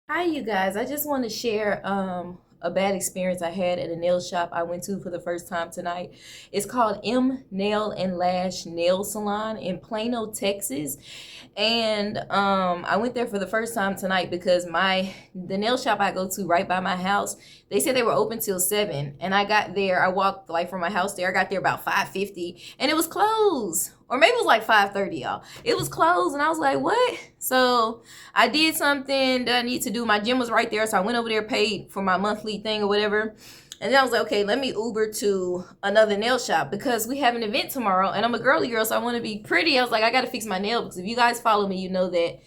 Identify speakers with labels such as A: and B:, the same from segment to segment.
A: Hi, you guys. I just want to share a bad experience I had at a nail shop I went to for the first time tonight. It's called M Nail and Lash Nail Salon in Plano, Texas. And I went there for the first time tonight because the nail shop I go to right by my house, they said they were open till 7, and I got there. I walked like from my house there. I got there about 5:50, and it was closed. Or maybe it was like 5:30, y'all. It was closed, and I was like, "What?" So I did something that I need to do. My gym was right there, so I went over there, paid for my monthly thing or whatever. And then I was like, okay, let me Uber to another nail shop because we have an event tomorrow, and I'm a girly girl, so I want to be pretty. I was like, I got to fix my nail because if you guys follow me, you know that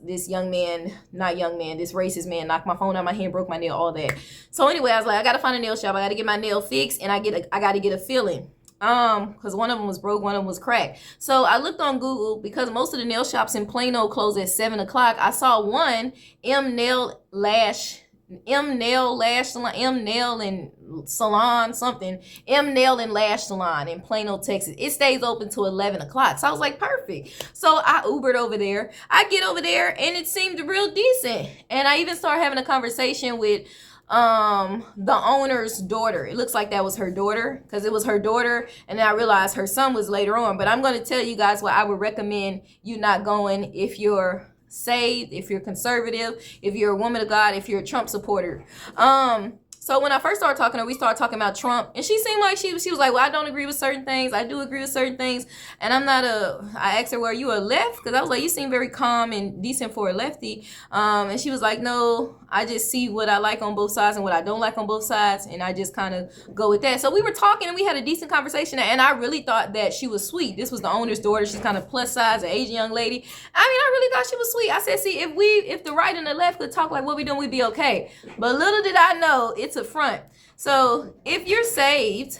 A: this young man, not young man, this racist man knocked my phone out of my hand, broke my nail, all that. So anyway, I was like, I got to find a nail shop. I got to get my nail fixed, and I got to get a filling because one of them was broke, one of them was cracked. So I looked on Google because most of the nail shops in Plano close at 7 o'clock. I saw one M Nail Lash Salon, M Nail and Salon something, M Nail and Lash Salon in Plano, Texas. It stays open till 11 o'clock. So I was like, perfect. So I Ubered over there. I get over there and it seemed real decent. And I even started having a conversation with the owner's daughter. It looks like that was her daughter because it was her daughter, and then I realized her son was later on. But I'm going to tell you guys why I would recommend you not going if you're saved, if you're conservative, if you're a woman of God, if you're a Trump supporter. So when I first started talking to her, we started talking about Trump, and she seemed like she was like, well, I don't agree with certain things. I do agree with certain things. And I asked her, well, are you a left? Because I was like, you seem very calm and decent for a lefty. And she was like, no, I just see what I like on both sides and what I don't like on both sides. And I just kind of go with that. So we were talking and we had a decent conversation. And I really thought that she was sweet. This was the owner's daughter. She's kind of plus size, an Asian young lady. I mean, I really thought she was sweet. I said, see, if the right and the left could talk like what we doing, we'd be okay. But little did I know, it's a front. So if you're saved,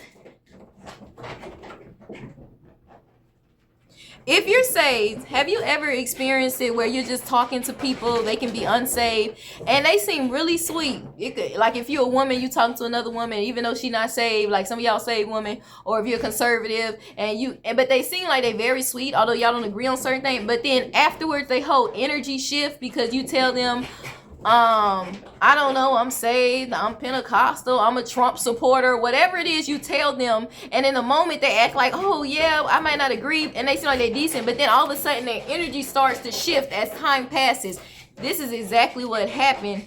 A: have you ever experienced it where you're just talking to people, they can be unsaved, and they seem really sweet? Like if you're a woman, you talk to another woman, even though she's not saved, like some of y'all saved women, or if you're conservative, but they seem like they very sweet, although y'all don't agree on certain things, but then afterwards they hold energy shift because you tell them, I don't know, I'm saved, I'm Pentecostal, I'm a Trump supporter, whatever it is you tell them, and in the moment they act like, oh yeah, I might not agree, and they seem like they're decent, but then all of a sudden their energy starts to shift as time passes. This is exactly what happened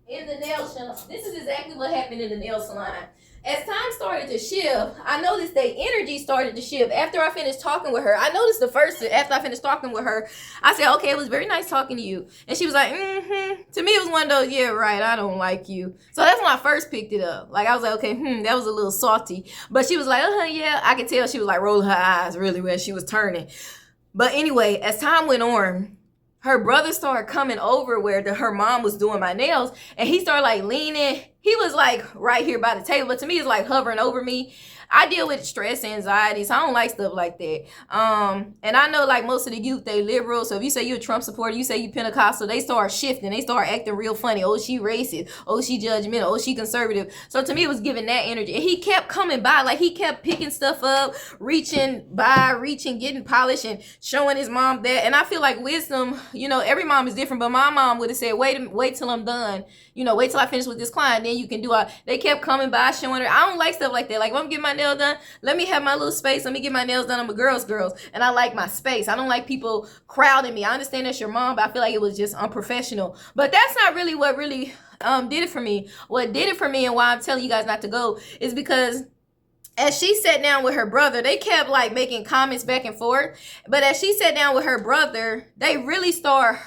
A: in the nail shop. This is exactly what happened in the nail salon. As time started to shift, I noticed their energy started to shift. After I finished talking with her, after I finished talking with her, I said, okay, it was very nice talking to you. And she was like, mm-hmm. To me, it was one of those, yeah, right, I don't like you. So that's when I first picked it up. Like, I was like, okay, that was a little salty. But she was like, yeah, I could tell she was like rolling her eyes really when she was turning. But anyway, as time went on, her brother started coming over where her mom was doing my nails, and he started like leaning. He was like right here by the table, but to me it's like hovering over me. I deal with stress, anxiety, so I don't like stuff like that. And I know like most of the youth, they liberal. So if you say you're a Trump supporter, you say you Pentecostal, they start shifting. They start acting real funny. Oh, she racist. Oh, she judgmental. Oh, she conservative. So to me, it was giving that energy. And he kept coming by, like he kept picking stuff up, reaching, getting polished, and showing his mom that. And I feel like wisdom, every mom is different, but my mom would have said, wait till I'm done. Wait till I finish with this client, then you can do it. They kept coming by, showing her. I don't like stuff like that. Like, if I'm getting my nails done, let me have my little space. Let me get my nails done. I'm a girl's, and I like my space. I don't like people crowding me. I understand that's your mom, but I feel like it was just unprofessional. But that's not really what really did it for me. What did it for me and why I'm telling you guys not to go is because as she sat down with her brother, they kept like making comments back and forth. But as she sat down with her brother,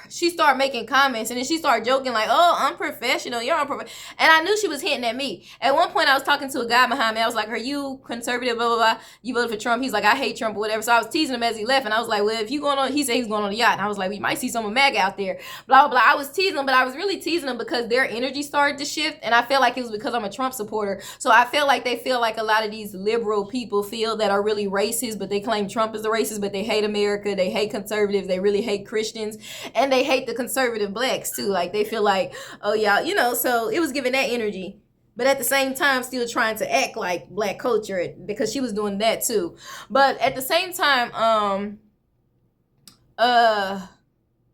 A: she started making comments, and then she started joking like, oh, unprofessional, you're unprofessional. And I knew she was hinting at me. At one point I was talking to a guy behind me. I was like, are you conservative, blah, blah, blah. You voted for Trump. He's like, I hate Trump or whatever. So I was teasing him as he left, and I was like, well, if you going on, he said he's going on the yacht. And I was like, we might see some of MAGA out there, blah, blah, blah. I was teasing him, but I was really teasing him because their energy started to shift, and I felt like it was because I'm a Trump supporter. So I felt like they feel like a lot of these liberal people feel that are really racist, but they claim Trump is the racist, but they hate America, they hate conservatives, they really hate Christians, and they hate the conservative blacks too. Like they feel like, oh yeah, so it was giving that energy. but at the same time still trying to act like black culture, because she was doing that too. But at the same time, uh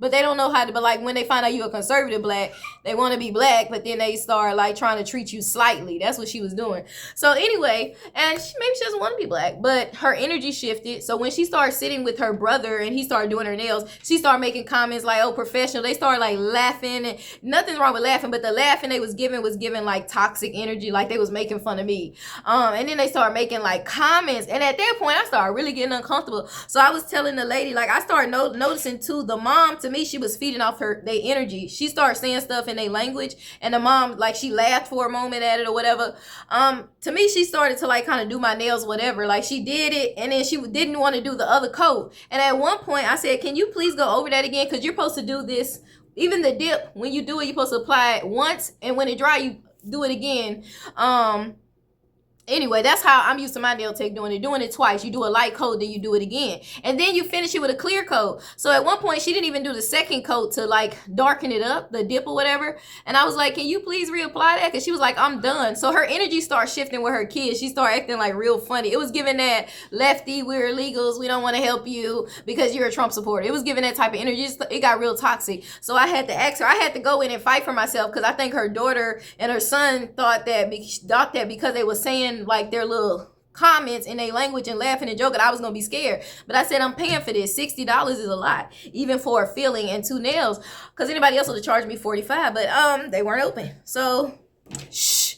A: but they don't know how to, but like when they find out you a conservative black, they want to be black, but then they start like trying to treat you slightly. That's what she was doing. So anyway, and maybe she doesn't want to be black, but her energy shifted. So when she started sitting with her brother and he started doing her nails, she started making comments like, oh, professional. They started like laughing, and nothing's wrong with laughing, but the laughing they was giving like toxic energy, like they was making fun of me. And then they started making like comments, and at that point I started really getting uncomfortable. So I was telling the lady, like, I started noticing too, the mom, to me, she was feeding off their energy. She started saying stuff in their language, and the mom, like, she laughed for a moment at it or whatever. To me, she started to like kind of do my nails, whatever. Like, she did it, and then she didn't want to do the other coat. And at one point I said, can you please go over that again, because you're supposed to do this, even the dip, when you do it, you're supposed to apply it once, and when it dry, you do it again. Anyway, that's how I'm used to my nail tech doing it twice. You do a light coat, then you do it again, and then you finish it with a clear coat. So at one point she didn't even do the second coat to like darken it up, the dip or whatever. And I was like, can you please reapply that? Because she was like, I'm done. So her energy started shifting with her kids. She started acting like real funny. It was giving that lefty, we're illegals, we don't want to help you because you're a Trump supporter. It was giving that type of energy. It got real toxic. So I had to ask her, I had to go in and fight for myself, because I think her daughter and her son thought that because they were saying like their little comments in their language and laughing and joking, I was gonna be scared. But I said, I'm paying for this. $60 is a lot, even for a filling and 2 nails, because anybody else would have charged me $45, but they weren't open. So shh.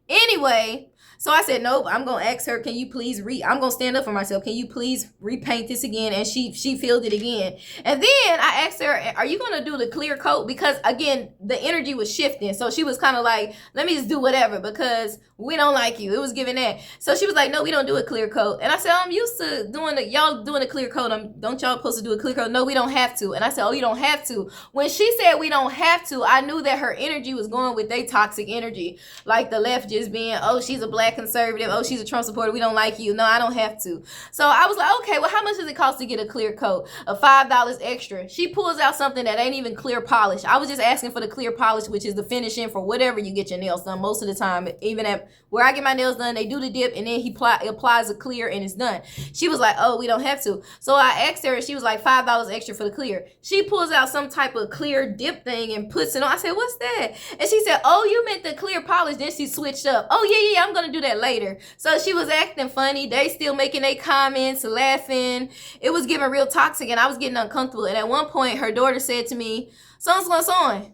A: Anyway, so I said, nope, I'm gonna ask her, can you please I'm gonna stand up for myself, can you please repaint this again? And she filled it again. And then I asked her, are you gonna do the clear coat? Because again, the energy was shifting. So she was kind of like, let me just do whatever, because we don't like you. It was giving that. So she was like, no, we don't do a clear coat. And I said, I'm used to y'all doing a clear coat. Don't y'all supposed to do a clear coat? No, we don't have to. And I said, oh, you don't have to. When she said we don't have to, I knew that her energy was going with their toxic energy. Like the left just being, oh, she's a black conservative. Oh, she's a Trump supporter. We don't like you. No, I don't have to. So I was like, okay, well, how much does it cost to get a clear coat? $5 extra. She pulls out something that ain't even clear polish. I was just asking for the clear polish, which is the finishing for whatever you get your nails done. Most of the time, even at where I get my nails done, they do the dip, and then he applies a clear, and it's done. She was like, oh, we don't have to. So I asked her, and she was like, $5 extra for the clear. She pulls out some type of clear dip thing and puts it on. I said, what's that? And she said, oh, you meant the clear polish. Then she switched up. Oh, yeah, I'm going to do that later. So she was acting funny. They still making their comments, laughing. It was getting real toxic, and I was getting uncomfortable. And at one point, her daughter said to me, what's on?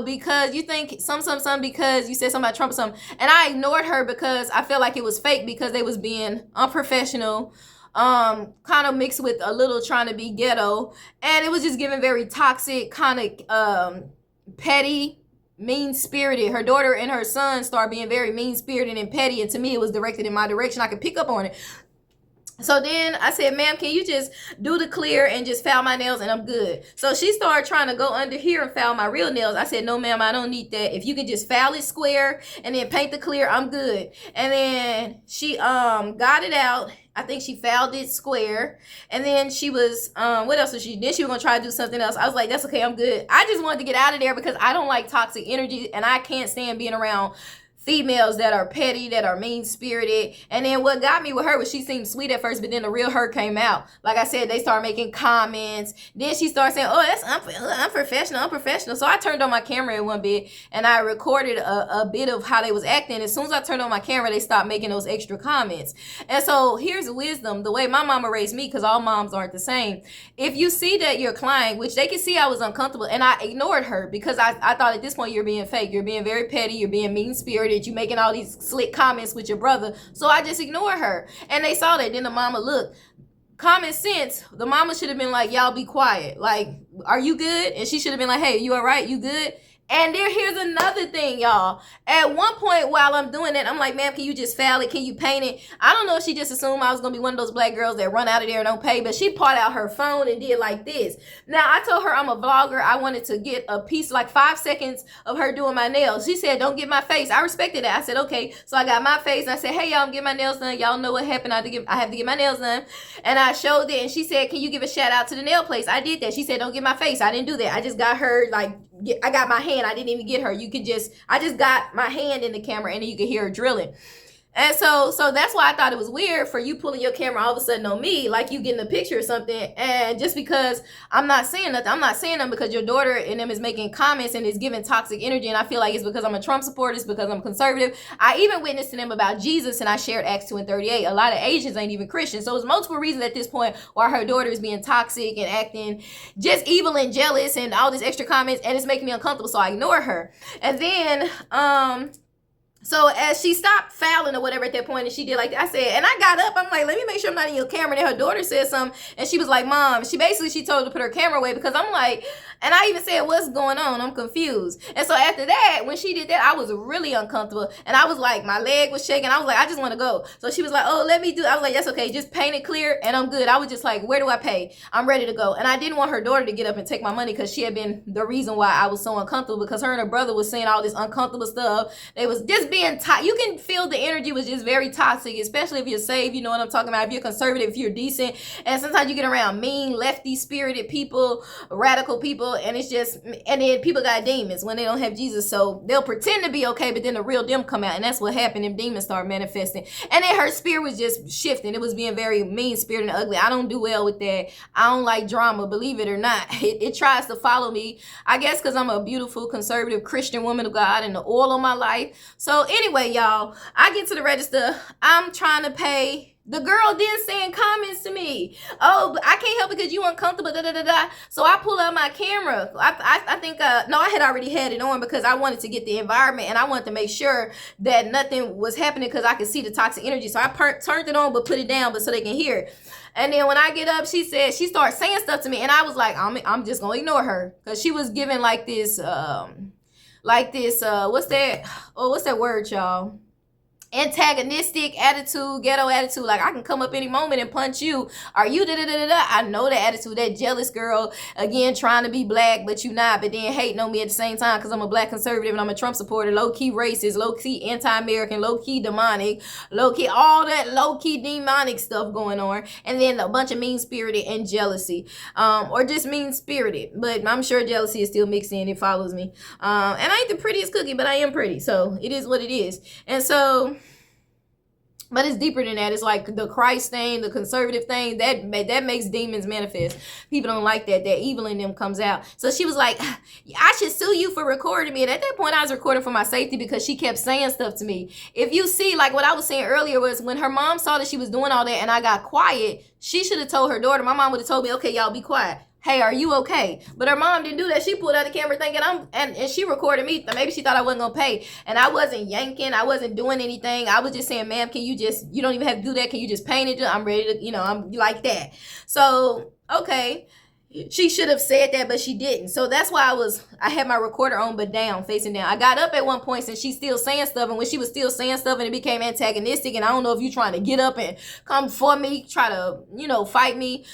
A: Because you think some because you said something about Trump or something. And I ignored her because I felt like it was fake, because they was being unprofessional, kind of mixed with a little trying to be ghetto. And it was just giving very toxic, kind of petty, mean-spirited. Her daughter and her son started being very mean-spirited and petty, and to me it was directed in my direction. I could pick up on it. So then I said, ma'am, can you just do the clear and just file my nails and I'm good? So she started trying to go under here and file my real nails. I said, no, ma'am, I don't need that. If you could just file it square and then paint the clear, I'm good. And then she got it out. I think she filed it square. And then she was, what else was she? Then she was going to try to do something else. I was like, that's okay, I'm good. I just wanted to get out of there because I don't like toxic energy, and I can't stand being around females that are petty, that are mean-spirited. And then what got me with her was she seemed sweet at first, but then the real her came out. Like I said, they started making comments. Then she started saying, oh, that's unprofessional. So I turned on my camera in one bit, and I recorded a bit of how they was acting. As soon as I turned on my camera, they stopped making those extra comments. And so here's wisdom, the way my mama raised me, because all moms aren't the same. If you see that your client, which they can see I was uncomfortable, and I ignored her because I thought at this point you're being fake. You're being very petty. You're being mean-spirited. You making all these slick comments with your brother. So I just ignored her. And they saw that. Then the mama looked. Common sense, the mama should have been like, y'all be quiet. Like, are you good? And she should have been like, hey, you all right? You good? And here's another thing, y'all. At one point while I'm doing that, I'm like, ma'am, can you just file it? Can you paint it? I don't know if she just assumed I was going to be one of those black girls that run out of there and don't pay, but she pulled out her phone and did like this. Now, I told her I'm a vlogger. I wanted to get a piece, like 5 seconds of her doing my nails. She said, don't get my face. I respected that. I said, okay. So I got my face. And I said, hey, y'all, I'm getting my nails done. Y'all know what happened. I have to get my nails done. And I showed it. And she said, can you give a shout out to the nail place? I did that. She said, don't get my face. I didn't do that. I just got her, like, I got my hand. I didn't even get her. I just got my hand in the camera, and then you could hear her drilling. And so that's why I thought it was weird for you pulling your camera all of a sudden on me, like you getting a picture or something. And just because I'm not saying nothing, I'm not saying them because your daughter and them is making comments and is giving toxic energy. And I feel like it's because I'm a Trump supporter, it's because I'm conservative. I even witnessed to them about Jesus, and I shared Acts 2:38. A lot of Asians ain't even Christians. So it's multiple reasons at this point why her daughter is being toxic and acting just evil and jealous and all these extra comments, and it's making me uncomfortable. So I ignore her. And then so as she stopped fouling or whatever at that point, and she did like that, I said, and I got up, I'm like, let me make sure I'm not in your camera. And then her daughter said something, and she was like, Mom, she told her to put her camera away, because I'm like, and I even said, what's going on? I'm confused. And so after that, when she did that, I was really uncomfortable. And I was like, my leg was shaking. I was like, I just want to go. So she was like, oh, let me do it. I was like, that's okay. Just paint it clear and I'm good. I was just like, where do I pay? I'm ready to go. And I didn't want her daughter to get up and take my money, because she had been the reason why I was so uncomfortable, because her and her brother was saying all this uncomfortable stuff. They was just being you can feel the energy was just very toxic, especially if you're saved. You know what I'm talking about. If you're conservative, if you're decent. And sometimes you get around mean, lefty spirited people, radical people, and it's just, and then people got demons when they don't have Jesus. So they'll pretend to be okay, but then the real them come out, and that's what happened. Them demons start manifesting. And then her spirit was just shifting. It was being very mean spirited and ugly. I don't do well with that. I don't like drama, believe it or not. It tries to follow me, I guess, because I'm a beautiful conservative Christian woman of God and the oil on my life. So anyway, y'all, I get to the register. I'm trying to pay. The girl then saying comments to me. Oh, but I can't help it because you uncomfortable. Da, da, da, da. So I pull out my camera. I think, no, I had already had it on because I wanted to get the environment, and I wanted to make sure that nothing was happening because I could see the toxic energy. So I turned it on but put it down, but so they can hear it. And then when I get up, she started saying stuff to me, and I was like, I'm just gonna ignore her, because she was giving like this what's that word, y'all? Antagonistic attitude, ghetto attitude, like I can come up any moment and punch you. Are you da da da da? I know the attitude, that jealous girl, again, trying to be black, but you not, but then hating on me at the same time because I'm a black conservative and I'm a Trump supporter, low-key racist, low-key anti-American, low-key demonic, low-key, all that low-key demonic stuff going on, and then a bunch of mean-spirited and jealousy, or just mean-spirited, but I'm sure jealousy is still mixed in, it follows me, and I ain't the prettiest cookie, but I am pretty, so it is what it is. And so, but it's deeper than that. It's like the Christ thing, the conservative thing, that makes demons manifest. People don't like that. That evil in them comes out. So she was like, I should sue you for recording me. And at that point, I was recording for my safety because she kept saying stuff to me. If you see, like what I was saying earlier was when her mom saw that she was doing all that and I got quiet, she should have told her daughter. My mom would have told me, okay, y'all be quiet. Hey, are you okay? But her mom didn't do that. She pulled out the camera thinking and she recorded me. Maybe she thought I wasn't gonna pay. And I wasn't yanking. I wasn't doing anything. I was just saying, ma'am, you don't even have to do that. Can you just paint it? I'm ready to, I'm like that. So, okay. She should have said that, but she didn't. So that's why I had my recorder on, but down, facing down. I got up at one point since she's still saying stuff. And when she was still saying stuff and it became antagonistic, and I don't know if you trying to get up and come for me, try to, fight me.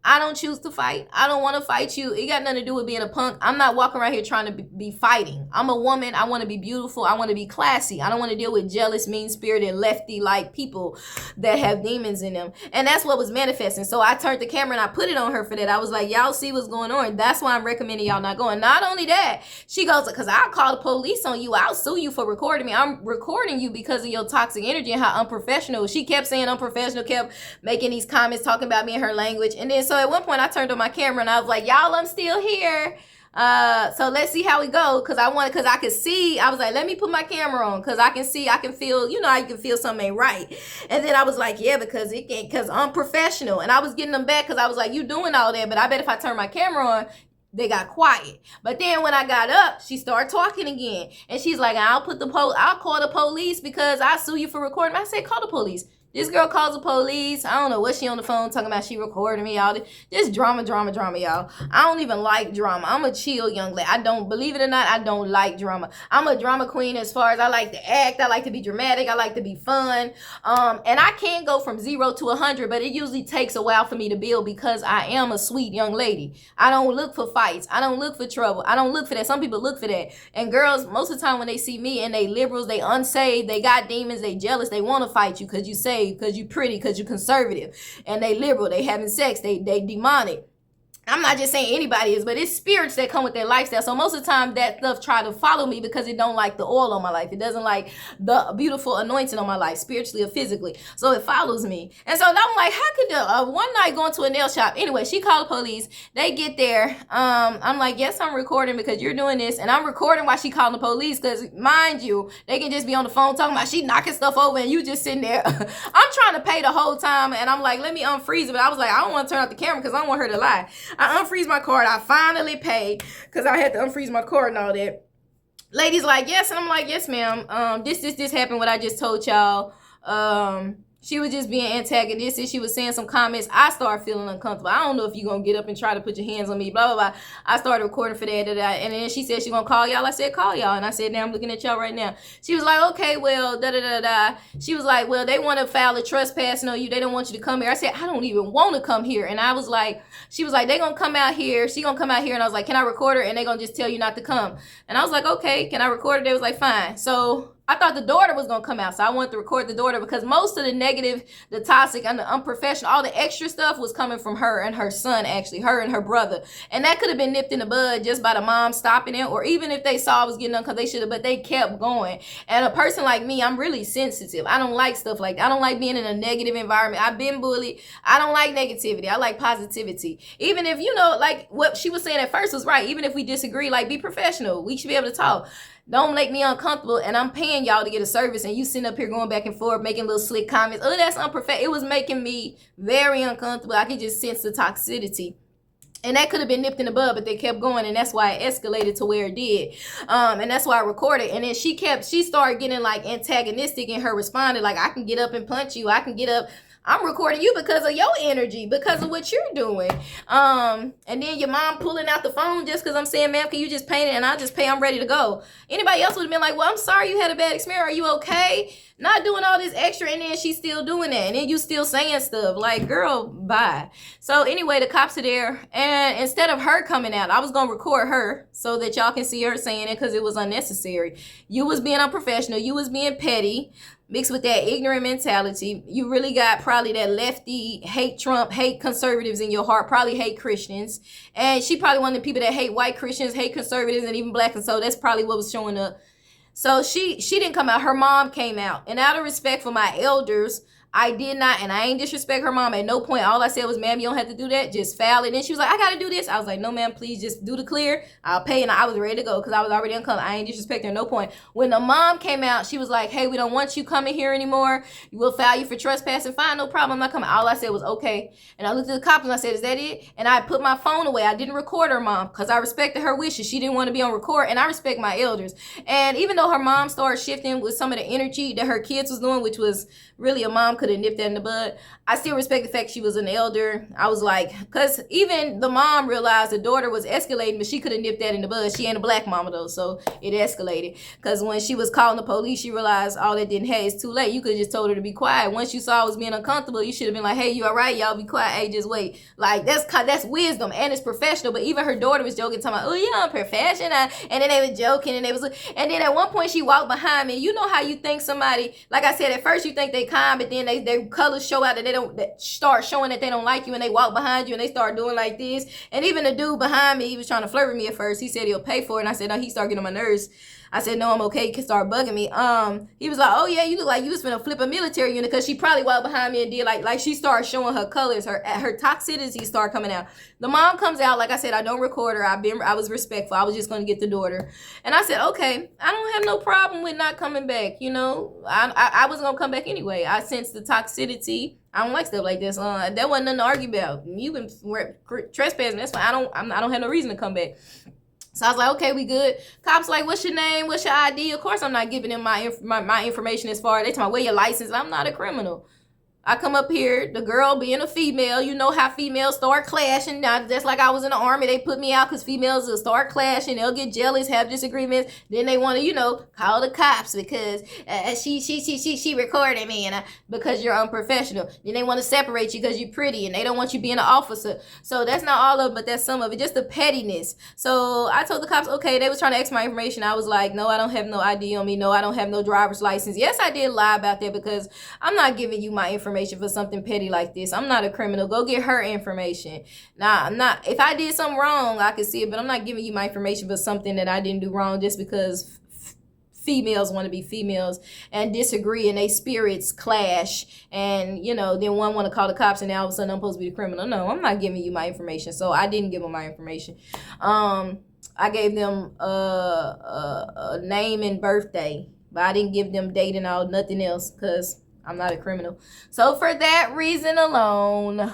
A: I don't choose to fight. I don't want to fight you. It got nothing to do with being a punk. I'm not walking around here trying to be fighting. I'm a woman. I want to be beautiful. I want to be classy. I don't want to deal with jealous, mean-spirited, lefty-like people that have demons in them. And that's what was manifesting. So I turned the camera and I put it on her for that. I was like, y'all see what's going on. That's why I'm recommending y'all not going. Not only that, she goes, because I'll call the police on you. I'll sue you for recording me. I'm recording you because of your toxic energy and how unprofessional. She kept saying unprofessional, kept making these comments, talking about me in her language. And then so at one point I turned on my camera and I was like, y'all, I'm still here. So let's see how we go. Cause I could see, I was like, let me put my camera on. Cause I can feel, how you can feel something ain't right. And then I was like, yeah, cause I'm professional. And I was getting them back cause I was like, you doing all that, but I bet if I turn my camera on, they got quiet. But then when I got up, she started talking again. And she's like, I'll call the police because I sue you for recording. I said, call the police. This girl calls the police. I don't know what she on the phone talking about. She recording me, all this drama, y'all. I don't even like drama. I'm a chill young lady. I don't, believe it or not, I don't like drama. I'm a drama queen as far as I like to act. I like to be dramatic. I like to be fun. And I can go from 0 to 100, but it usually takes a while for me to build because I am a sweet young lady. I don't look for fights. I don't look for trouble. I don't look for that. Some people look for that. And girls, most of the time when they see me and they liberals, they unsaved, they got demons, they jealous, they want to fight you because you saved, because you pretty, because you conservative, and they liberal, they having sex, they demonic. I'm not just saying anybody is, but it's spirits that come with their lifestyle. So most of the time that stuff try to follow me because it don't like the oil on my life. It doesn't like the beautiful anointing on my life, spiritually or physically. So it follows me. And so I'm like, how could the one night going to a nail shop? Anyway, she called the police. They get there. I'm like, yes, I'm recording because you're doing this. And I'm recording while she calling the police because, mind you, they can just be on the phone talking about she knocking stuff over and you just sitting there. I'm trying to pay the whole time. And I'm like, let me unfreeze it. But I was like, I don't want to turn off the camera because I don't want her to lie. I unfreeze my card. I finally paid because I had to unfreeze my card and all that. Lady's like, yes. And I'm like, yes, ma'am. This happened what I just told y'all. She was just being antagonistic. She was saying some comments. I started feeling uncomfortable. I don't know if you're going to get up and try to put your hands on me, blah, blah, blah. I started recording for that. And then she said she's going to call y'all. I said, call y'all. And I said, now I'm looking at y'all right now. She was like, okay, well, da-da-da-da. She was like, well, they want to file a trespassing on you. They don't want you to come here. I said, I don't even want to come here. And I was like, she was like, they going to come out here. She going to come out here. And I was like, can I record her? And they going to just tell you not to come. And I was like, okay, can I record her? They was like, fine. So I thought the daughter was going to come out, so I wanted to record the daughter because most of the negative, the toxic, and the unprofessional, all the extra stuff was coming from her and her son, actually, her and her brother. And that could have been nipped in the bud just by the mom stopping it, or even if they saw I was getting done because they should have, but they kept going. And a person like me, I'm really sensitive. I don't like stuff like that. I don't like being in a negative environment. I've been bullied. I don't like negativity. I like positivity. Even if, like what she was saying at first was right. Even if we disagree, like, be professional. We should be able to talk. Don't make me uncomfortable, and I'm paying y'all to get a service, and you sitting up here going back and forth, making little slick comments. Oh, that's unprofessional. It was making me very uncomfortable. I could just sense the toxicity. And that could have been nipped in the bud, but they kept going, and that's why it escalated to where it did. And that's why I recorded. And then she started getting like antagonistic in her responding, like, I can get up and punch you. I can get up. I'm recording you because of your energy, because of what you're doing. And then your mom pulling out the phone just because I'm saying, ma'am, can you just paint it? And I'll just pay. I'm ready to go. Anybody else would have been like, well, I'm sorry you had a bad experience. Are you okay? Not doing all this extra, and then she's still doing that. And then you still saying stuff. Like, girl, bye. So anyway, the cops are there. And instead of her coming out, I was going to record her so that y'all can see her saying it because it was unnecessary. You was being unprofessional. You was being petty. Mixed with that ignorant mentality, you really got probably that lefty, hate Trump, hate conservatives in your heart, probably hate Christians. And she probably one of the people that hate white Christians, hate conservatives, and even black. And so that's probably what was showing up. So she didn't come out. Her mom came out. And out of respect for my elders, I did not, and I ain't disrespect her mom at no point. All I said was, ma'am, you don't have to do that. Just file it. And then she was like, I got to do this. I was like, no, ma'am, please just do the clear. I'll pay. And I was ready to go because I was already uncomfortable. I ain't disrespecting her at no point. When the mom came out, she was like, hey, we don't want you coming here anymore. We'll file you for trespassing. Fine, no problem. I'm not coming. All I said was, okay. And I looked at the cops and I said, is that it? And I put my phone away. I didn't record her mom because I respected her wishes. She didn't want to be on record. And I respect my elders. And even though her mom started shifting with some of the energy that her kids was doing, which was really a mom could have nipped that in the bud, I still respect the fact she was an elder. I was like, because even the mom realized the daughter was escalating, but she could have nipped that in the bud. She ain't a black mama though, so it escalated. Because when she was calling the police, she realized all that didn't have. It's too late. You could have just told her to be quiet. Once you saw I was being uncomfortable, you should have been like, hey, you all right? Y'all be quiet. Hey, just wait. Like, that's wisdom, and it's professional. But even her daughter was joking, talking about, oh, you're unprofessional. And then they were joking, and then at one point she walked behind me. You know how you think somebody, like I said, at first you think they calm, but then their colors show out that that start showing that they don't like you, and they walk behind you and they start doing like this. And even the dude behind me, he was trying to flirt with me at first. He said he'll pay for it, and I said no. He started getting on my nerves. I said no, I'm okay. He can start bugging me. He was like, oh yeah, you look like you was finna flip a military unit, because she probably walked behind me and did like she started showing her colors, her toxicity started coming out. The mom comes out, like I said, I don't record her. I was respectful. I was just gonna get the daughter, and I said, okay, I don't have no problem with not coming back. You know, I was gonna come back anyway. I sensed the toxicity. I don't like stuff like this. That wasn't nothing to argue about. You been trespassing. That's fine. I don't have no reason to come back. So I was like, okay, we good. Cops like, what's your name? What's your ID? Of course, I'm not giving them my information as far as they tell me, where your license. I'm not a criminal. I come up here, the girl being a female, you know how females start clashing. Now, just like I was in the army, they put me out because females will start clashing. They'll get jealous, have disagreements. Then they want to, call the cops because she recorded me and because you're unprofessional. Then they want to separate you because you're pretty and they don't want you being an officer. So that's not all of it, but that's some of it. Just the pettiness. So I told the cops, okay, they was trying to ask my information. I was like, no, I don't have no ID on me. No, I don't have no driver's license. Yes, I did lie about that because I'm not giving you my information information for something petty like this. I'm not a criminal. Go get her information. Nah, I'm not. If I did something wrong, I could see it, but I'm not giving you my information for something that I didn't do wrong just because females want to be females and disagree and they spirits clash, and then one want to call the cops and now all of a sudden I'm supposed to be the criminal. No, I'm not giving you my information. So I didn't give them my information. I gave them a name and birthday, but I didn't give them date and all, nothing else, because I'm not a criminal. So for that reason alone,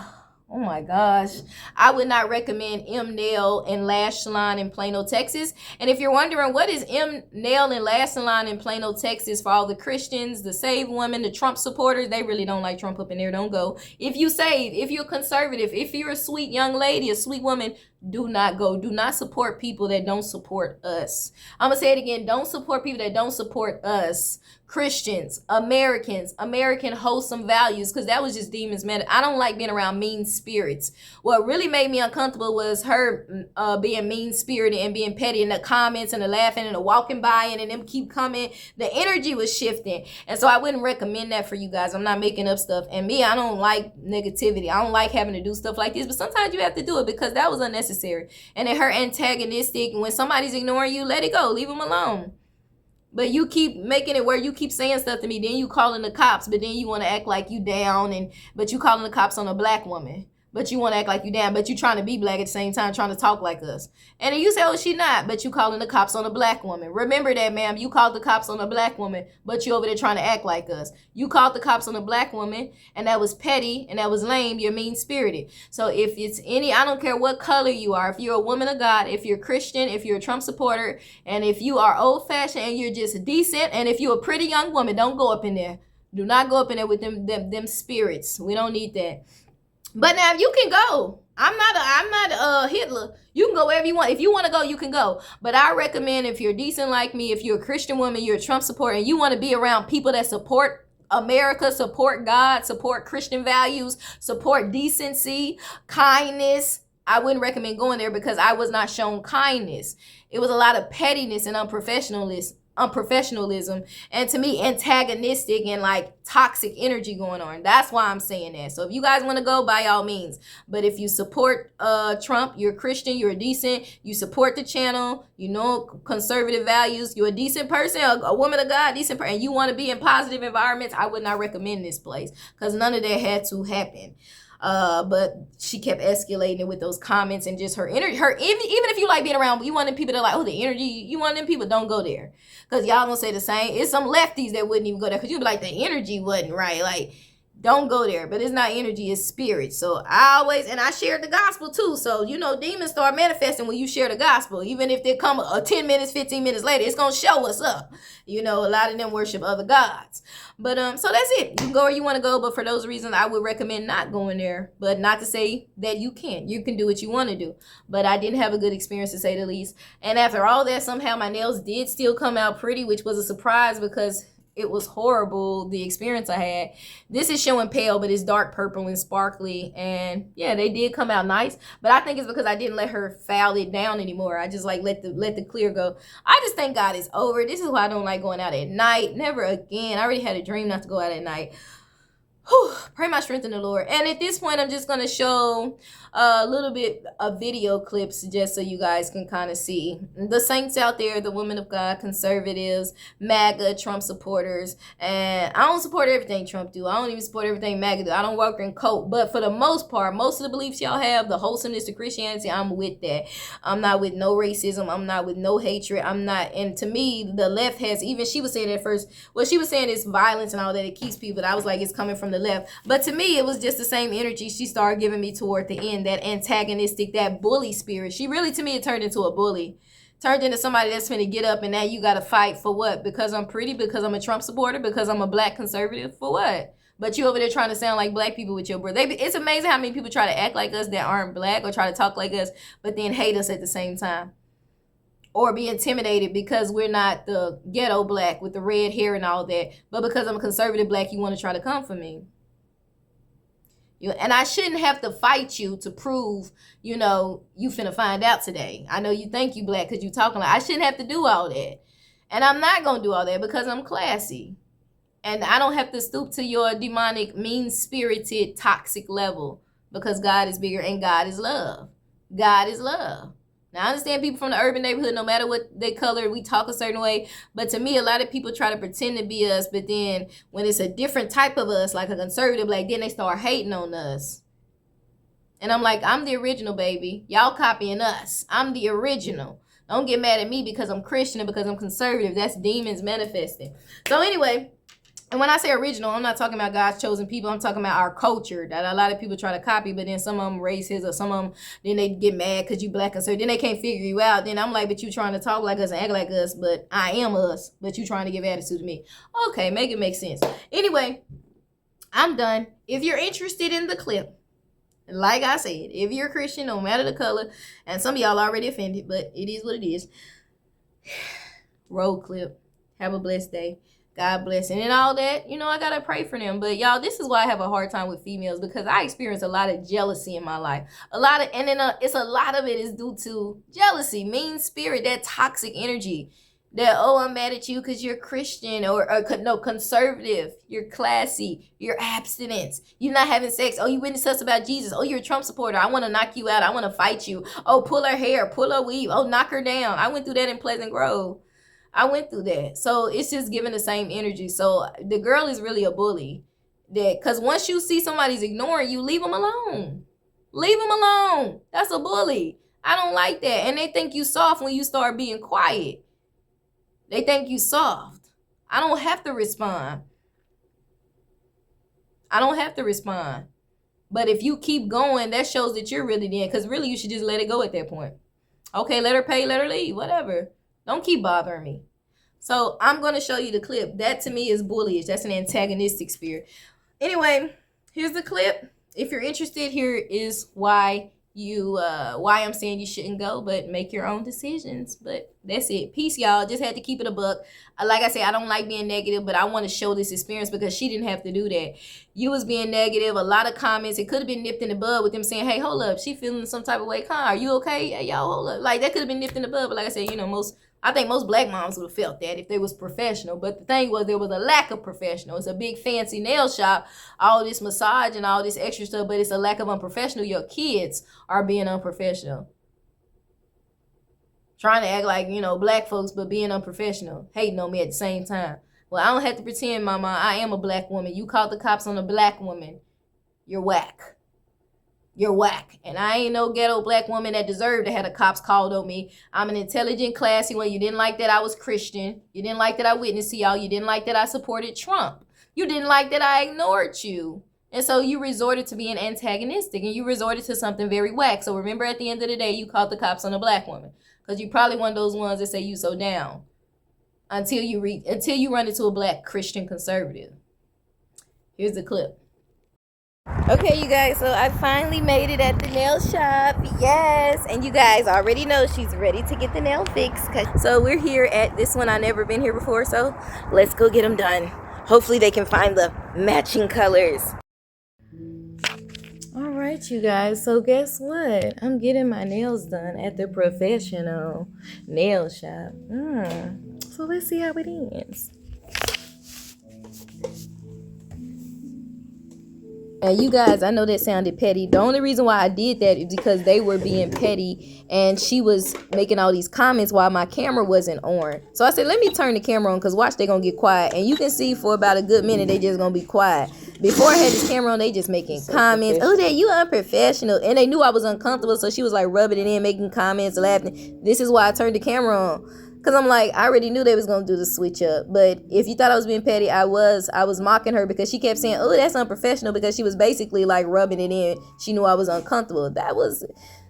A: oh my gosh, I would not recommend M Nail and Lash Salon in Plano, Texas. And if you're wondering, what is M Nail and Lash Salon in Plano, Texas, for all the Christians, the saved women, the Trump supporters, they really don't like Trump up in there. Don't go. If you saved, if you're conservative, if you're a sweet young lady, a sweet woman, do not go. Do not support people that don't support us. I'm going to say it again. Don't support people that don't support us. Christians, Americans, American wholesome values, because that was just demons, man. I don't like being around mean spirits. What really made me uncomfortable was her being mean-spirited and being petty, and the comments and the laughing and the walking by and them keep coming. The energy was shifting. And so I wouldn't recommend that for you guys. I'm not making up stuff. And me, I don't like negativity. I don't like having to do stuff like this, but sometimes you have to do it because that was unnecessary. And then her antagonistic, when somebody's ignoring you, let it go. Leave them alone. But you keep making it where you keep saying stuff to me, then you calling the cops, but then you want to act like you down, but you calling the cops on a black woman. But you want to act like you down, but you trying to be black at the same time, trying to talk like us. And then you say, oh, she not, but you calling the cops on a black woman. Remember that, ma'am. You called the cops on a black woman, but you over there trying to act like us. You called the cops on a black woman, and that was petty, and that was lame. You're mean-spirited. So if it's I don't care what color you are, if you're a woman of God, if you're Christian, if you're a Trump supporter, and if you are old-fashioned and you're just decent, and if you're a pretty young woman, don't go up in there. Do not go up in there with them spirits. We don't need that. But now you can go. I'm not Hitler. You can go wherever you want. If you want to go, you can go. But I recommend, if you're decent like me, if you're a Christian woman, you're a Trump supporter, and you want to be around people that support America, support God, support Christian values, support decency, kindness, I wouldn't recommend going there, because I was not shown kindness. It was a lot of pettiness and unprofessionalism, and to me, antagonistic and like toxic energy going on. That's why I'm saying that. So if you guys want to go, by all means. But if you support Trump, you're a Christian, you're decent, you support the channel, conservative values, you're a decent person, a woman of God, decent person, and you want to be in positive environments, I would not recommend this place, because none of that had to happen. But she kept escalating it with those comments and just her energy. Even if you like being around, you want them people that like, oh, the energy, you want them people, don't go there. Because y'all gonna say the same. It's some lefties that wouldn't even go there, because you'd be like, the energy wasn't right. Like, don't go there. But it's not energy, it's spirit. So I shared the gospel too. So, demons start manifesting when you share the gospel. Even if they come 10 minutes, 15 minutes later, it's going to show us up. A lot of them worship other gods. But so that's it. You can go where you want to go. But for those reasons, I would recommend not going there. But not to say that you can't. You can do what you want to do. But I didn't have a good experience, to say the least. And after all that, somehow my nails did still come out pretty, which was a surprise, because it was horrible, the experience I had. This is showing pale, but it's dark purple and sparkly. And yeah, they did come out nice. But I think it's because I didn't let her foul it down anymore. I just let the clear go. I just think God is over. This is why I don't like going out at night. Never again. I already had a dream not to go out at night. Whew, pray my strength in the Lord. And at this point, I'm just going to show a little bit of video clips, just so you guys can kind of see the saints out there, the women of God, conservatives, MAGA, Trump supporters. And I don't support everything Trump do. I don't even support everything MAGA do. I don't work in cult. But for the most part, most of the beliefs y'all have, the wholesomeness of Christianity, I'm with that. I'm not with no racism. I'm not with no hatred. I'm not. And to me, the left has, even she was saying at first, well, she was saying it's violence and all that, it keeps people. But I was like, it's coming from the left. But to me, it was just the same energy she started giving me toward the end, that antagonistic, that bully spirit. She really, to me, it turned into a bully. Turned into somebody that's going to get up and now you got to fight for what? Because I'm pretty? Because I'm a Trump supporter? Because I'm a black conservative? For what? But you over there trying to sound like black people with your brother. It's amazing how many people try to act like us that aren't black, or try to talk like us, but then hate us at the same time. Or be intimidated because we're not the ghetto black with the red hair and all that. But because I'm a conservative black, you want to try to come for me. And I shouldn't have to fight you to prove, you finna find out today. I know you think you black because you talking like, I shouldn't have to do all that. And I'm not going to do all that because I'm classy. And I don't have to stoop to your demonic, mean-spirited, toxic level, because God is bigger and God is love. God is love. Now, I understand people from the urban neighborhood, no matter what they color, we talk a certain way. But to me, a lot of people try to pretend to be us. But then when it's a different type of us, like a conservative, like then they start hating on us. And I'm like, I'm the original, baby. Y'all copying us. I'm the original. Don't get mad at me because I'm Christian and because I'm conservative. That's demons manifesting. So anyway, and when I say original, I'm not talking about God's chosen people. I'm talking about our culture that a lot of people try to copy, but then some of them racist or some of them, then they get mad because you black and so then they can't figure you out. Then I'm like, but you trying to talk like us and act like us, but I am us, but you trying to give attitude to me. Okay, make it make sense. Anyway, I'm done. If you're interested in the clip, like I said, if you're a Christian, no matter the color, and some of y'all already offended, but it is what it is. Roll clip. Have a blessed day. God bless. And all that, you know, I gotta pray for them. But y'all, this is why I have a hard time with females, because I experience a lot of jealousy in my life. It's a lot of it is due to jealousy, mean spirit, that toxic energy. That, oh, I'm mad at you because you're Christian or no, conservative. You're classy. You're abstinent. You're not having sex. Oh, you witness us about Jesus. Oh, you're a Trump supporter. I want to knock you out. I want to fight you. Oh, pull her hair. Pull her weave. Oh, knock her down. I went through that in Pleasant Grove. I went through that. So it's just giving the same energy. So the girl is really a bully. Because once you see somebody's ignoring you, leave them alone. Leave them alone. That's a bully. I don't like that. And they think you soft when you start being quiet. They think you soft. I don't have to respond. I don't have to respond. But if you keep going, that shows that you're really there. Because really, you should just let it go at that point. Okay, let her pay, let her leave, whatever. Don't keep bothering me. So I'm going to show you the clip. That to me is bullish. That's an antagonistic spirit. Anyway, here's the clip. If you're interested, here is why I'm saying you shouldn't go, but make your own decisions. But that's it. Peace, y'all. Just had to keep it a buck. Like I said, I don't like being negative, but I want to show this experience because she didn't have to do that. You was being negative. A lot of comments. It could have been nipped in the bud with them saying, hey, hold up. She feeling some type of way. Are you okay? Hey, y'all, hold up. Like, that could have been nipped in the bud. But like I said, you know, I think most black moms would have felt that if they was professional. But the thing was, there was a lack of professional. It's a big fancy nail shop, all this massage and all this extra stuff, but it's a lack of unprofessional. Your kids are being unprofessional. Trying to act like, you know, black folks, but being unprofessional. Hating on me at the same time. Well, I don't have to pretend, mama. I am a black woman. You called the cops on a black woman. You're whack. You're whack. And I ain't no ghetto black woman that deserved to have the cops called on me. I'm an intelligent, classy one. You didn't like that I was Christian. You didn't like that I witnessed to y'all. You didn't like that I supported Trump. You didn't like that I ignored you. And so you resorted to being antagonistic and you resorted to something very whack. So remember, at the end of the day, you called the cops on a black woman. Because you probably one of those ones that say you so down until you run into a black Christian conservative. Here's the clip. Okay, you guys, so I finally made it at the nail shop. Yes, and you guys already know she's ready to get the nail fixed. So we're here at this one. I've never been here before, so let's go get them done. Hopefully they can find the matching colors. All right, you guys, so guess what? I'm getting my nails done at the professional nail shop. So let's see how it ends. And you guys, I know that sounded petty. The only reason why I did that is because they were being petty and she was making all these comments while my camera wasn't on. So I said, let me turn the camera on because watch, they're going to get quiet. And you can see for about a good minute, they just going to be quiet. Before I had this camera on, they just making comments. Oh, that you unprofessional. And they knew I was uncomfortable. So she was like rubbing it in, making comments, laughing. This is why I turned the camera on. Because I'm like, I already knew they was going to do the switch up. But if you thought I was being petty, I was mocking her because she kept saying, oh, that's unprofessional, because she was basically like rubbing it in. She knew I was uncomfortable.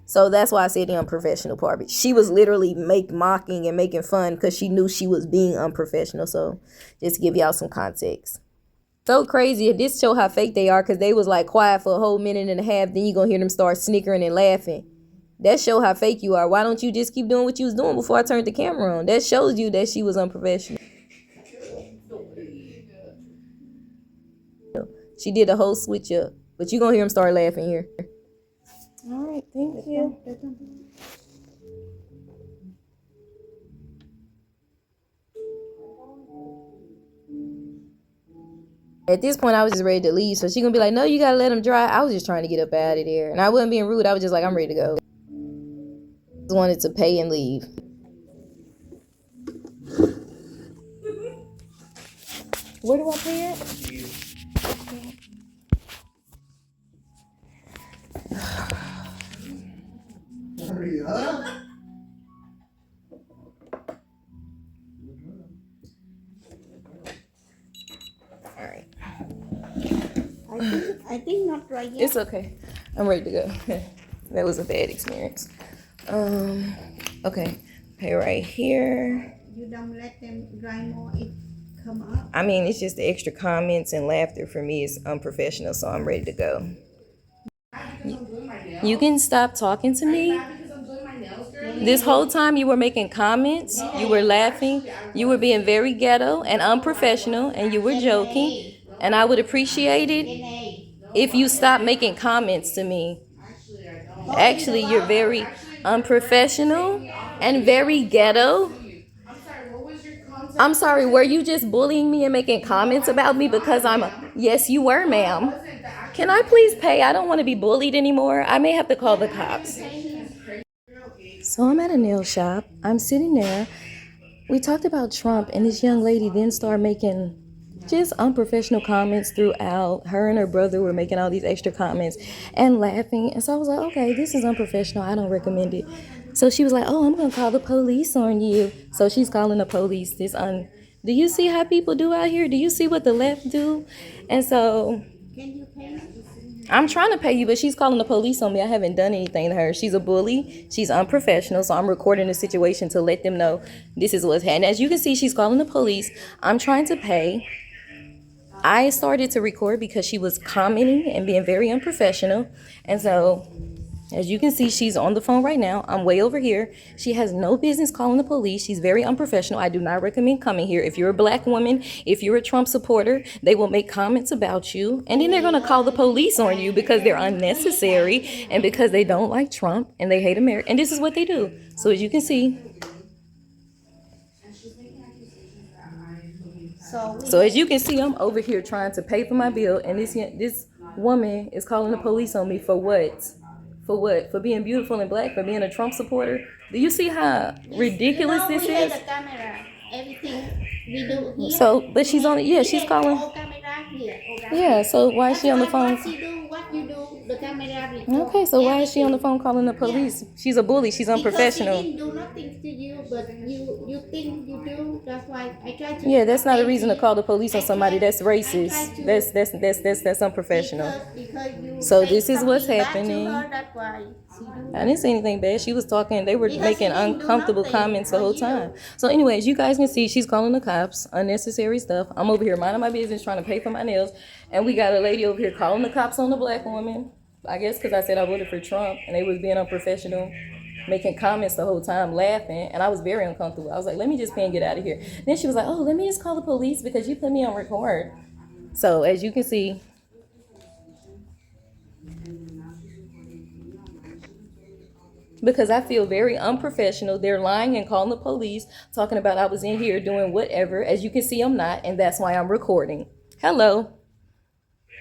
A: So that's why I said the unprofessional part. But she was literally mocking and making fun because she knew she was being unprofessional. So just to give y'all some context. So crazy. This show how fake they are because they was like quiet for a whole minute and a half. Then you going to hear them start snickering and laughing. That show how fake you are. Why don't you just keep doing what you was doing before I turned the camera on? That shows you that she was unprofessional. She did a whole switch up. But you going to hear them start laughing here. All right, thank you. At this point, I was just ready to leave. So she gonna be like, no, you gotta let them dry. I was just trying to get up out of there. And I wasn't being rude. I was just like, I'm ready to go. I just wanted to pay and leave. Where do I pay it? Hurry up. All right.
B: I think not right yet.
A: It's okay. I'm ready to go. That was a bad experience. Okay. Pay right here.
B: You don't let them dry more, it come up.
A: I mean, it's just the extra comments and laughter for me is unprofessional, so I'm ready to go. You can stop talking to me. This whole time you were making comments, you were laughing, you were being very ghetto and unprofessional, and you were joking. And I would appreciate it if you stop making comments to me. Actually, you're very unprofessional and very ghetto. I'm sorry, were you just bullying me and making comments about me because I'm a... Yes, you were, ma'am. Can I please pay? I don't want to be bullied anymore. I may have to call the cops. So I'm at a nail shop. I'm sitting there. We talked about Trump, and this young lady then started making just unprofessional comments throughout. Her and her brother were making all these extra comments and laughing. And so I was like, okay, this is unprofessional. I don't recommend it. So she was like, oh, I'm going to call the police on you. So she's calling the police. Do you see how people do out here? Do you see what the left do? And so
B: Can you pay?
A: I'm trying to pay you, but she's calling the police on me. I haven't done anything to her. She's a bully. She's unprofessional. So I'm recording the situation to let them know this is what's happening. As you can see, she's calling the police. I'm trying to pay. I started to record because she was commenting and being very unprofessional. And so, as you can see, she's on the phone right now. I'm way over here. She has no business calling the police. She's very unprofessional. I do not recommend coming here. If you're a black woman, if you're a Trump supporter, they will make comments about you. And then they're going to call the police on you because they're unnecessary and because they don't like Trump and they hate America. And this is what they do. So as you can see. So as you can see, I'm over here trying to pay for my bill. And this woman is calling the police on me for what? For what? For being beautiful and black? For being a Trump supporter? Do you see how ridiculous this
B: we
A: is?
B: have the camera. Everything we do here.
A: So, but she's on it. Yeah, she's calling.
B: Camera here.
A: Yeah, so why is she on the phone?
B: What she do, what you do, the camera record.
A: Okay, so why is she on the phone calling the police? She's a bully. She's unprofessional.
B: Because she didn't do nothing to you, but you think you do. That's why I try to.
A: Yeah, that's not a reason to call the police on somebody that's racist. That's unprofessional.
B: Because you
A: So
B: say
A: this is what's
B: something bad to
A: happening.
B: her, that's why she do.
A: I didn't say anything bad. She was talking. They were
B: Because
A: making
B: she didn't do
A: uncomfortable
B: nothing
A: comments the
B: for
A: whole
B: you.
A: time. So, anyways, you guys can see she's calling the cops. Unnecessary stuff. I'm over here minding my business, trying to pay for my nails, and we got a lady over here calling the cops on the black woman. I guess because I said I voted for Trump, and they was being unprofessional, making comments the whole time, laughing, and I was very uncomfortable. I was like, let me just pay and get out of here. Then she was like, oh, let me just call the police because you put me on record. So, as you can see. Because I feel very unprofessional. They're lying and calling the police, talking about I was in here doing whatever. As you can see, I'm not, and that's why I'm recording. Hello.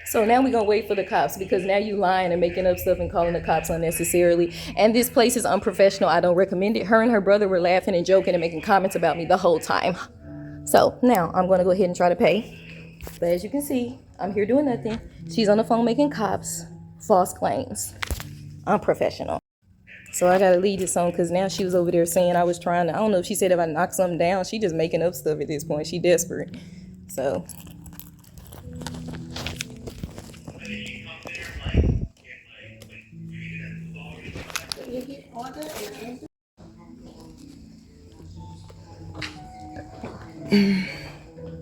A: So now we're going to wait for the cops because now you lying and making up stuff and calling the cops unnecessarily. And this place is unprofessional. I don't recommend it. Her and her brother were laughing and joking and making comments about me the whole time. So now I'm going to go ahead and try to pay. But as you can see, I'm here doing nothing. She's on the phone making cops false claims. Unprofessional. So I gotta leave this on because now she was over there saying I was trying to, I don't know if she said if I knock something down. She just making up stuff at this point. She desperate. So.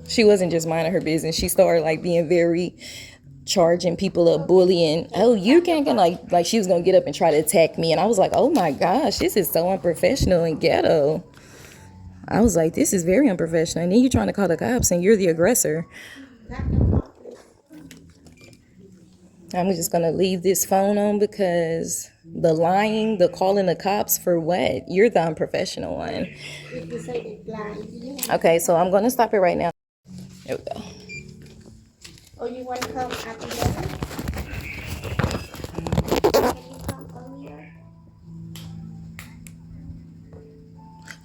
A: She wasn't just minding her business. She started like being very charging people up, bullying. Oh, you can't get like she was gonna get up and try to attack me. And I was like, oh my gosh, this is so unprofessional and ghetto. I was like, this is very unprofessional. And then you're trying to call the cops and you're the aggressor. I'm just gonna leave this phone on because the lying, the calling the cops for what? You're the unprofessional one. Okay, so I'm gonna stop it right now. There we go.
B: Or you want to come at 11? Can you come earlier?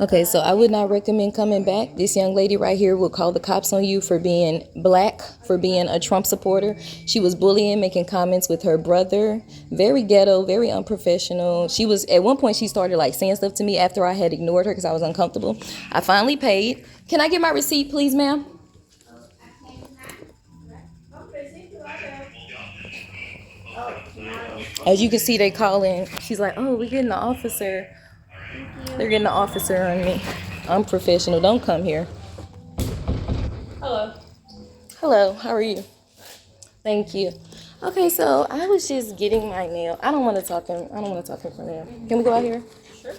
A: Okay, so I would not recommend coming back. This young lady right here will call the cops on you for being black, for being a Trump supporter. She was bullying, making comments with her brother. Very ghetto, very unprofessional. She was, at one point, she started like saying stuff to me after I had ignored her because I was uncomfortable. I finally paid. Can I get my receipt, please, ma'am? As you can see, they calling. She's like, oh, we're getting the officer. They're getting the officer on me. Unprofessional. Don't come here.
C: Hello.
A: Hello, how are you? Thank you. Okay, so I was just getting my nail. I don't want to talk in front of them. Can we go out here?
C: Sure.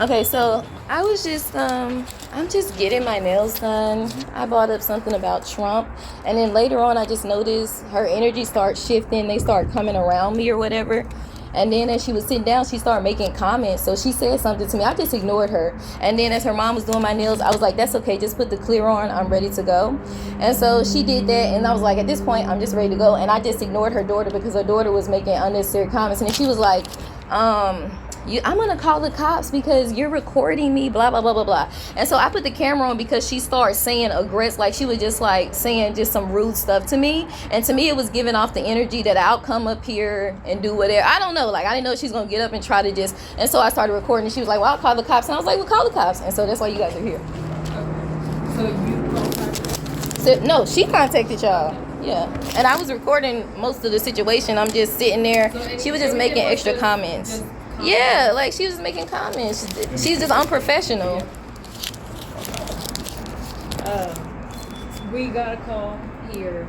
A: Okay, so I was just I'm just getting my nails done. I brought up something about Trump, and then later on I just noticed her energy start shifting. They start coming around me or whatever. And then as she was sitting down, she started making comments. So she said something to me. I just ignored her. And then as her mom was doing my nails, I was like, that's okay. Just put the clear on. I'm ready to go. And so she did that. And I was like, at this point, I'm just ready to go. And I just ignored her daughter because her daughter was making unnecessary comments. And then she was like, I'm going to call the cops because you're recording me, blah, blah, blah, blah, blah. And so I put the camera on because she started saying like she was just like saying just some rude stuff to me. And to me, it was giving off the energy that I'll come up here and do whatever. I don't know. Like, I didn't know she's going to get up and try to just. And so I started recording and she was like, well, I'll call the cops. And I was like, well, call the cops. And so that's why you guys are here.
C: So you contacted?
A: So, no, she contacted y'all. Yeah. And I was recording most of the situation. I'm just sitting there.
C: So
A: she was just making extra comments. Yeah, like she was making comments. She's just unprofessional.
C: We got a call here,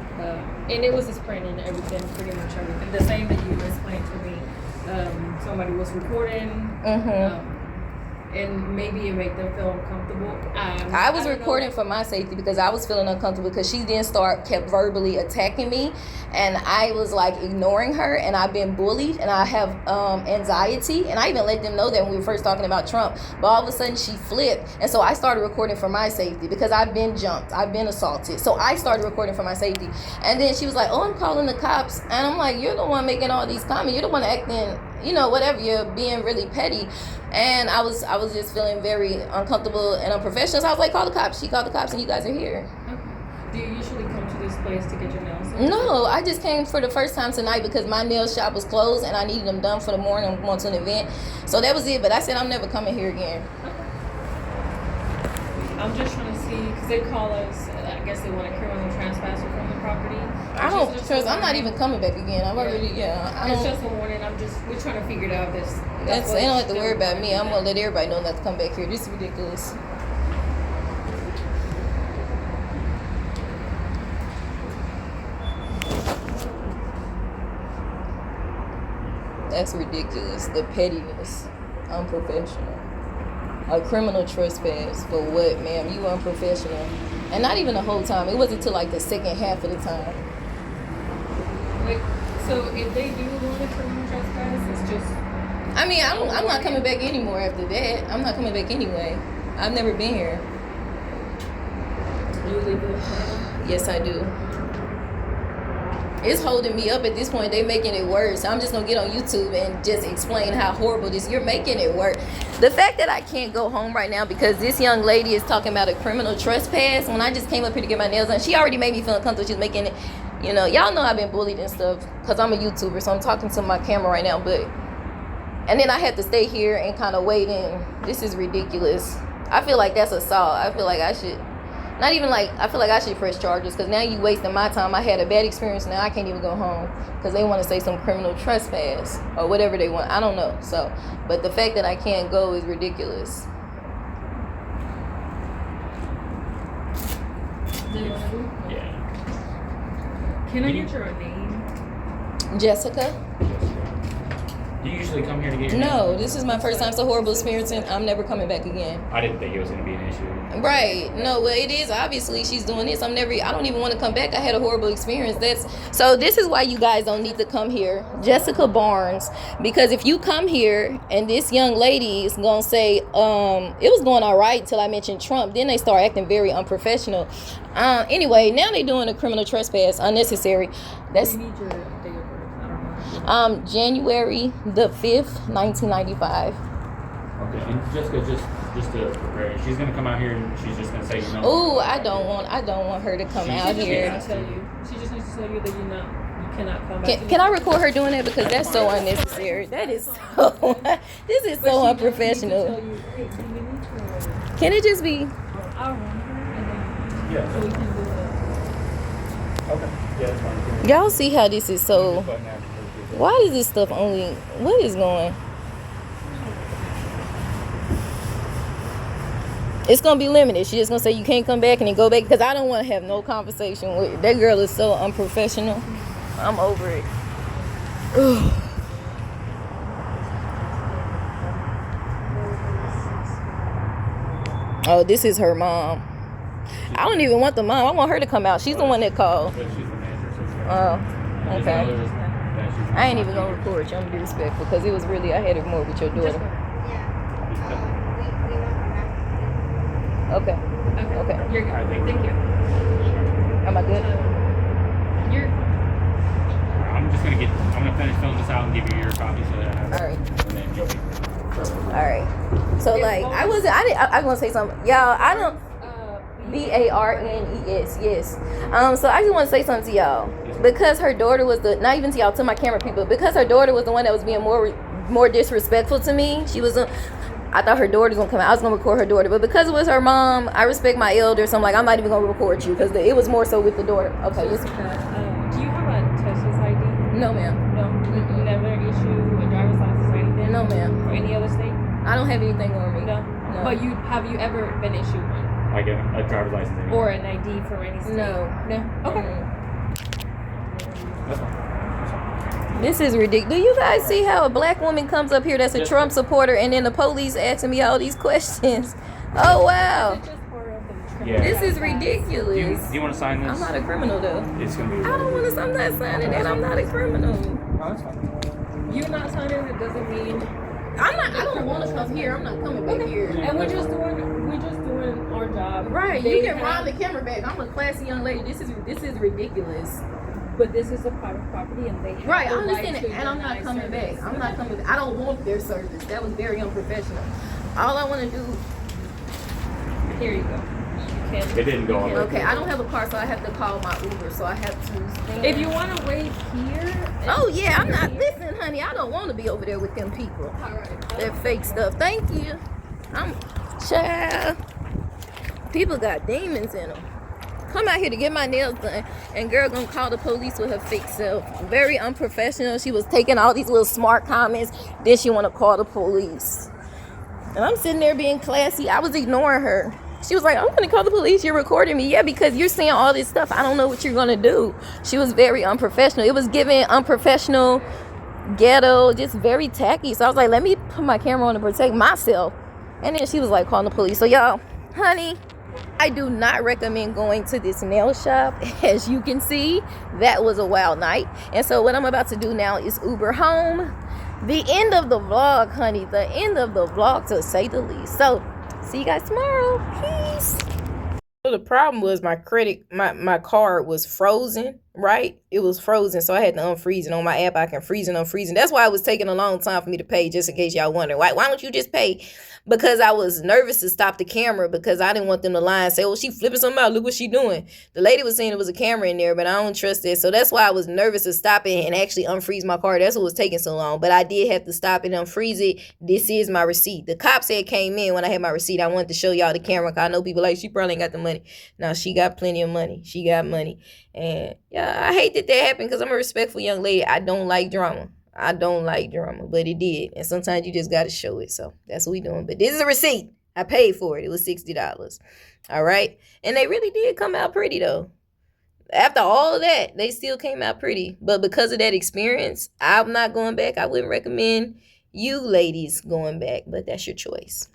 C: and it was explained and everything, pretty much everything. The same that you explained to me. Somebody was recording, and maybe it made them feel uncomfortable.
A: I was recording for my safety because I was feeling uncomfortable because she then kept verbally attacking me, and I was like ignoring her, and I've been bullied, and I have anxiety, and I even let them know that when we were first talking about Trump. But all of a sudden she flipped, and so I started recording for my safety because I've been jumped, I've been assaulted, so I started recording for my safety. And then she was like, oh, I'm calling the cops, and I'm like, you're the one making all these comments, you're the one acting, you know, whatever, you're being really petty. And I was just feeling very uncomfortable and unprofessional. So I was like, call the cops. She called the cops and you guys are here.
C: Okay. Do you usually come to this place to get your nails done?
A: No, I just came for the first time tonight because my nail shop was closed and I needed them done for the morning. I'm going to an event. So that was it. But I said I'm never coming here again.
C: Okay. I'm just trying to see, because they call us, I guess they want a criminal trespasser from the property.
A: I don't trust. I'm not even coming back again. I've already,
C: It's just a warning. We're trying to figure it out.
A: They don't have to worry about me. I'm going to let everybody know not to come back here. This is ridiculous. That's ridiculous. The pettiness. Unprofessional. A criminal trespass for what, ma'am? You unprofessional. And not even the whole time. It wasn't until like the second half of the time.
C: Wait, so if they do want a criminal trespass, it's just...
A: I mean, I'm not coming back anymore after that. I'm not coming back anyway. I've never been here.
C: You leave it?
A: Yes, I do. It's holding me up at this point. They're making it worse. I'm just going to get on YouTube and just explain how horrible this. You're making it worse. The fact that I can't go home right now because this young lady is talking about a criminal trespass when I just came up here to get my nails done. She already made me feel uncomfortable. She's making it, you know, y'all know I've been bullied and stuff because I'm a YouTuber. So I'm talking to my camera right now. And then I had to stay here and kind of wait in. This is ridiculous. I feel like that's assault. I feel like I should... I feel like I should press charges because now you wasting my time. I had a bad experience. Now I can't even go home because they want to say some criminal trespass or whatever they want. I don't know. So, but the fact that I can't go is ridiculous.
C: Yeah. Can I get your name?
A: Jessica.
D: Do you usually come here to get your
A: No, this is my first time. It's a horrible experience, and I'm never coming back again.
D: I didn't think it was going to be an issue.
A: Right. No, well, it is. Obviously, she's doing this. I don't even want to come back. I had a horrible experience. So this is why you guys don't need to come here. Jessica Barnes. Because if you come here and this young lady is going to say, it was going all right until I mentioned Trump. Then they start acting very unprofessional. Anyway, now they're doing a criminal trespass, unnecessary. That's
C: You need your date of birth. I don't know.
A: January the 5th, 1995.
D: Okay, and Jessica, just to prepare, she's gonna come out here and she's just gonna say, you know.
A: Oh, I don't want her to come out here.
C: She just needs to tell you that you cannot come back.
A: Can I record her doing that, because that's so unnecessary. That is so. This is so unprofessional. Can it just be?
C: I'll run her and then
D: Yeah.
C: so we can do it.
D: Okay. Yeah, that's fine.
A: Y'all see how this is so. Why is this stuff only? What is going? It's gonna be limited. She's just gonna say you can't come back and then go back, because I don't want to have no conversation with that girl. Is so unprofessional. I'm over it. Ugh. Oh, this is her mom. I don't even want the mom. I want her to come out. She's the one that called.
D: But she's the manager, so she's
A: Oh, okay. I ain't even gonna record you. I'm gonna be respectful, because it was really, I had it more with your daughter. Okay. Okay.
C: You're good.
D: All right,
C: Thank you.
A: Am I good?
C: You're.
D: I'm gonna finish filling this out and give you your copy so that I have it.
A: All right.
D: And then you'll be
A: All right. So like, I was gonna say something, y'all. I don't. Barnes, yes. So I just want to say something to y'all, because her daughter was not even to y'all, to my camera people, because her daughter was the one that was being more disrespectful to me. She was. I thought her daughter was gonna come out. I was gonna record her daughter, but because it was her mom, I respect my elders. So I'm like, I'm not even gonna record you, because it was more so with the daughter. Okay.
C: Do you have a Texas ID?
A: No, ma'am.
C: No. You never issue a driver's license or anything?
A: No, ma'am.
C: Or any other state?
A: I don't have anything on me.
C: No.
A: No.
C: But have you ever been issued one?
D: like a driver's license. Anyway.
C: Or an ID for any state?
A: No.
C: Okay.
D: That's fine.
A: This is ridiculous. Do you guys see how a black woman comes up here that's a Trump supporter, and then the police asking me all these questions? Oh, wow.
C: It's just part of the
D: Yeah.
A: This is
D: Do
A: ridiculous.
D: you want to sign this?
A: I'm not a criminal, though.
D: It's gonna be.
A: I don't want to. I'm not signing that. I'm not a criminal.
D: Oh, that's fine.
C: You're not signing it doesn't mean.
A: I don't want to come here. I'm not coming back here.
C: And we're just doing our job.
A: Right.
C: They
A: You can
C: have-
A: rob the camera back. I'm a classy young lady. This is ridiculous.
C: But this is a private property, and they have
A: Right, I
C: the right
A: understand it,
C: to
A: and I'm not
C: deny
A: coming
C: service.
A: back. I'm not coming back. I don't want their service. That was very unprofessional. All I want to do.
C: Here you go. You can.
D: It didn't go all the way.
A: Okay, I don't have a car, so I have to call my Uber. So I have to stand.
C: If you want to wait here.
A: Oh yeah, I'm not. Listen, honey, I don't want to be over there with them people.
C: All right.
A: That fake stuff. Thank you. I'm child. People got demons in them. Come out here to get my nails done, and girl gonna call the police with her fake self. Very unprofessional. She was taking all these little smart comments. Then she want to call the police. And I'm sitting there being classy. I was ignoring her. She was like, I'm gonna call the police. You're recording me. Yeah, because you're saying all this stuff. I don't know what you're gonna do. She was very unprofessional. It was giving unprofessional, ghetto, just very tacky. So I was like, let me put my camera on to protect myself. And then she was like, calling the police. So y'all, honey, I do not recommend going to this nail shop. As you can see, that was a wild night. And so what I'm about to do now is Uber home. The end of the vlog, honey. The end of the vlog, to say the least. So see you guys tomorrow. Peace. So the problem was my card was frozen, right? It was frozen, so I had to unfreeze it. On my app, I can freeze and unfreeze it. That's why it was taking a long time for me to pay, just in case y'all wondering. Why don't you just pay? Because I was nervous to stop the camera, because I didn't want them to lie and say, oh, she flipping something out. Look what she doing. The lady was saying it was a camera in there, but I don't trust it. So that's why I was nervous to stop it and actually unfreeze my card. That's what was taking so long. But I did have to stop it and unfreeze it. This is my receipt. The cop said came in when I had my receipt. I wanted to show y'all the camera, because I know people like, she probably ain't got the money. Now, she got plenty of money. She got money. And yeah, I hate that happened, because I'm a respectful young lady. I don't like drama. But it did. And sometimes you just got to show it. So that's what we doing. But this is a receipt. I paid for it. It was $60. All right. And they really did come out pretty, though. after all of that, they still came out pretty. But because of that experience, I'm not going back. I wouldn't recommend you ladies going back, but that's your choice.